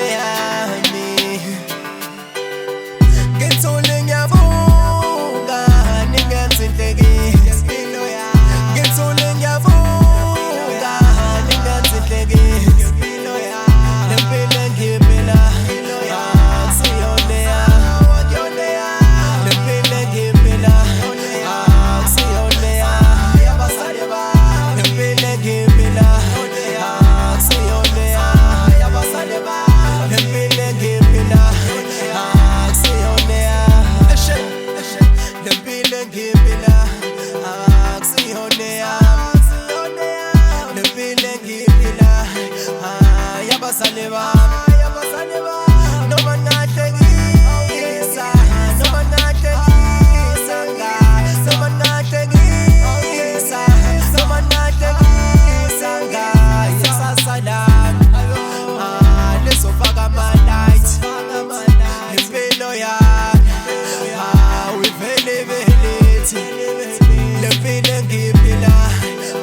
Eyami. Ngithule ngiyavuka ningenzi inhlekisa. Ngithule ngiyavuka ningenzi inhlekisa. Lempilo engiyiphila akusiyona eyami. Lempilo engiyiphila akusiyona eyami. Abazali bami lempilo engiyiphila akusiyona eyami. Abazali bami lempilo engiyiphila akusiyona eyami. Lempilo engiyiphila akusiyona eyami. Lempilo engiyiphila abazali bami noma ngahlekisa, noma ngahlekisa, noma ngahlekisa, noma ngahlekisa ikusasa lami lizofaka ama-light. Impilo yami uyivele belithi lempilo engiyiphila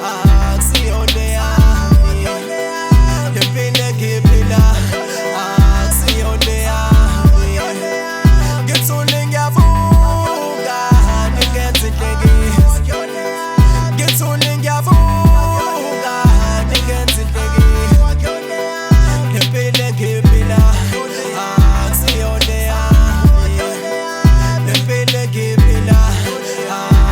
akusiyona eyami. Lempilo engiyiphila akusiyona eyami. Ngithule ngiyavuka ningenzi inhlekisa. Ngithule ngiyavuka ningenzi inhlekisa. Lempilo engiyiphila akusiyona eyami. Lempilo engiyiphila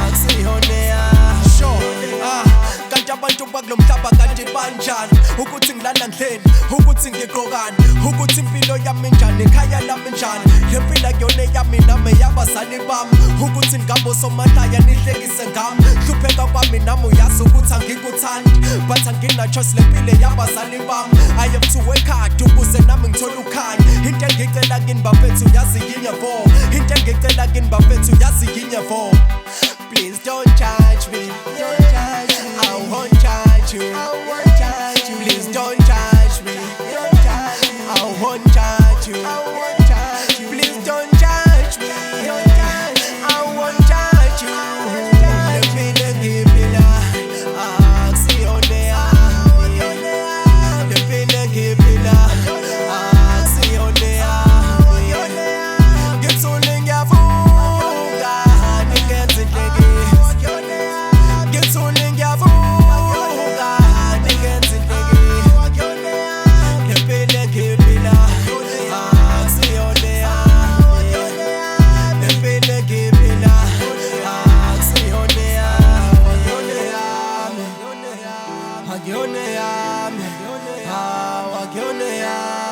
akusiyona eyami. Kanti abantu bakulo mhlaba kanti banjani? Ukuthi ngilala ndleni, ukuthi ngigqokani, ukuthi impilo yami njani, ekhaya lami njani. Le mpilo akuyona eyami nami eyabazali bami. Ukuthi ngabo somahlaya nihlekise ngami. Hlupheka kwami nami uyazi ukuthi angikuthandi, but angina choice, le mpilo eyabazali bami. I have to work hard ukuze nami ngithole ukhanya. Into engicela kini bafethu yazi yinye vo. Into engicela kini bafethu yazi yinye vo. Please don't judge me, don't judge me. I won't judge you, I won't judge you. Please don't judge me, don't judge me. I won't judge you, I won't judge you. Please don't judge me, don't judge me. I won't judge you. Lempilo engiyiphila akusiyona eyami. Lempilo engiyiphila akusiyona eyami. Ngithule ngiyavuka ningenzi inhlekisa. Ngithule ngiyavuka ningenzi inhlekisa. Lempilo engiyiphila akusiyona eyami. Lempilo engiyiphila akusiyona eyami. Akuyona eyami, akuyona eyami.